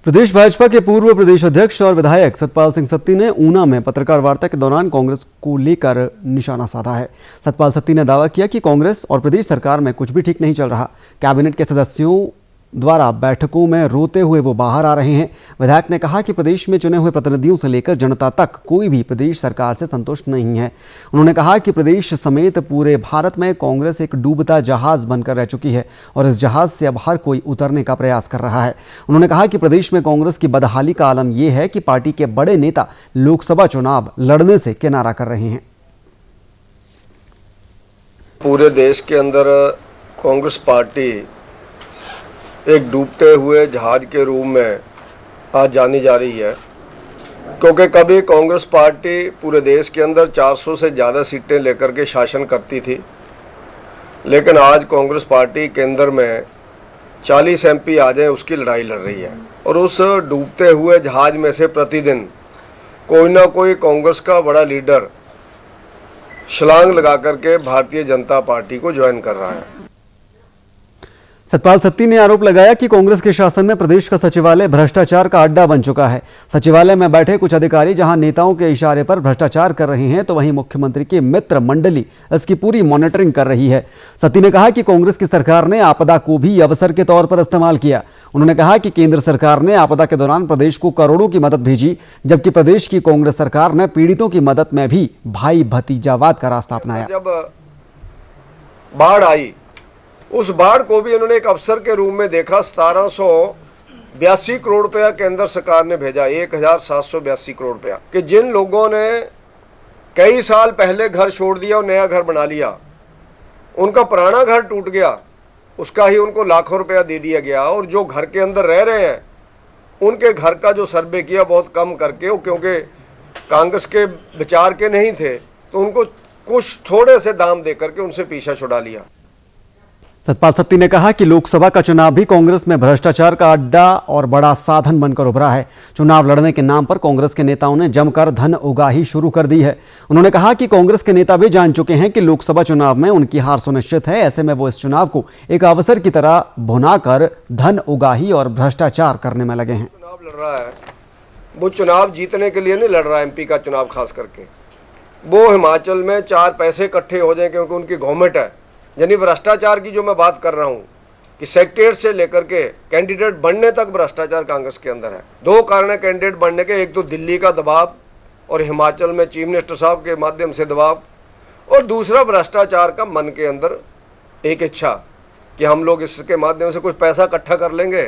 प्रदेश भाजपा के पूर्व प्रदेश अध्यक्ष और विधायक सतपाल सिंह सत्ती ने ऊना में पत्रकार वार्ता के दौरान कांग्रेस को लेकर निशाना साधा है। सतपाल सत्ती ने दावा किया कि कांग्रेस और प्रदेश सरकार में कुछ भी ठीक नहीं चल रहा। कैबिनेट के सदस्यों द्वारा बैठकों में रोते हुए वो बाहर आ रहे हैं। विधायक ने कहा कि प्रदेश में चुने हुए प्रतिनिधियों से लेकर जनता तक कोई भी प्रदेश सरकार से संतुष्ट नहीं है। उन्होंने कहा कि प्रदेश समेत पूरे भारत में कांग्रेस एक डूबता जहाज बनकर रह चुकी है और इस जहाज से अब हर कोई उतरने का प्रयास कर रहा है। उन्होंने कहा कि प्रदेश में कांग्रेस की बदहाली का आलम यह है कि पार्टी के बड़े नेता लोकसभा चुनाव लड़ने से किनारा कर रहे हैं। पूरे देश के अंदर कांग्रेस पार्टी एक डूबते हुए जहाज के रूप में आज जानी जा रही है, क्योंकि कभी कांग्रेस पार्टी पूरे देश के अंदर 400 से ज़्यादा सीटें लेकर के शासन करती थी, लेकिन आज कांग्रेस पार्टी केंद्र में 40 MP आ जाए उसकी लड़ाई लड़ रही है। और उस डूबते हुए जहाज में से प्रतिदिन कोई ना कोई कांग्रेस का बड़ा लीडर छलांग लगा करके भारतीय जनता पार्टी को ज्वाइन कर रहा है। सतपाल सत्ती ने आरोप लगाया कि कांग्रेस के शासन में प्रदेश का सचिवालय भ्रष्टाचार का अड्डा बन चुका है। सचिवालय में बैठे कुछ अधिकारी जहां नेताओं के इशारे पर भ्रष्टाचार कर रहे हैं, तो वहीं मुख्यमंत्री की मित्र मंडली इसकी पूरी मॉनिटरिंग कर रही है। सत्ती ने कहा कि कांग्रेस की सरकार ने आपदा को भी अवसर के तौर पर इस्तेमाल किया। उन्होंने कहा कि केंद्र सरकार ने आपदा के दौरान प्रदेश को करोड़ों की मदद भेजी, जबकि प्रदेश की कांग्रेस सरकार ने पीड़ितों की मदद में भी भाई भतीजावाद का रास्ता अपनाया। जब बाढ़ आई, उस बाढ़ को भी इन्होंने एक अवसर के रूप में देखा। 1782 करोड़ रुपया केंद्र सरकार ने भेजा, 1782 करोड़ रुपया, कि जिन लोगों ने कई साल पहले घर छोड़ दिया और नया घर बना लिया, उनका पुराना घर टूट गया, उसका ही उनको लाखों रुपया दे दिया गया। और जो घर के अंदर रह रहे हैं उनके घर का जो सर्वे किया बहुत कम करके, क्योंकि कांग्रेस के विचार के नहीं थे, तो उनको कुछ थोड़े से दाम दे करके उनसे पीछा छुड़ा लिया। सतपाल सत्ती ने कहा कि लोकसभा का चुनाव भी कांग्रेस में भ्रष्टाचार का अड्डा और बड़ा साधन बनकर उभरा है। चुनाव लड़ने के नाम पर कांग्रेस के नेताओं ने जमकर धन उगाही शुरू कर दी है। उन्होंने कहा कि कांग्रेस के नेता भी जान चुके हैं कि लोकसभा चुनाव में उनकी हार सुनिश्चित है। ऐसे में वो इस चुनाव को एक अवसर की तरह भुनाकर धन उगाही और भ्रष्टाचार करने में लगे हैं। चुनाव लड़ रहा है, वो चुनाव जीतने के लिए नहीं लड़ रहा है। MP का चुनाव खास करके वो हिमाचल में 4 पैसे इकट्ठे हो जाए, क्योंकि उनकी गवर्नमेंट है। यानी भ्रष्टाचार की जो मैं बात कर रहा हूं कि सेक्रेटरी से लेकर के कैंडिडेट बनने तक भ्रष्टाचार कांग्रेस के अंदर है। 2 कारण है कैंडिडेट बनने के, एक तो दिल्ली का दबाव और हिमाचल में चीफ मिनिस्टर साहब के माध्यम से दबाव, और दूसरा भ्रष्टाचार का मन के अंदर एक इच्छा कि हम लोग इसके माध्यम से कुछ पैसा इकट्ठा कर लेंगे।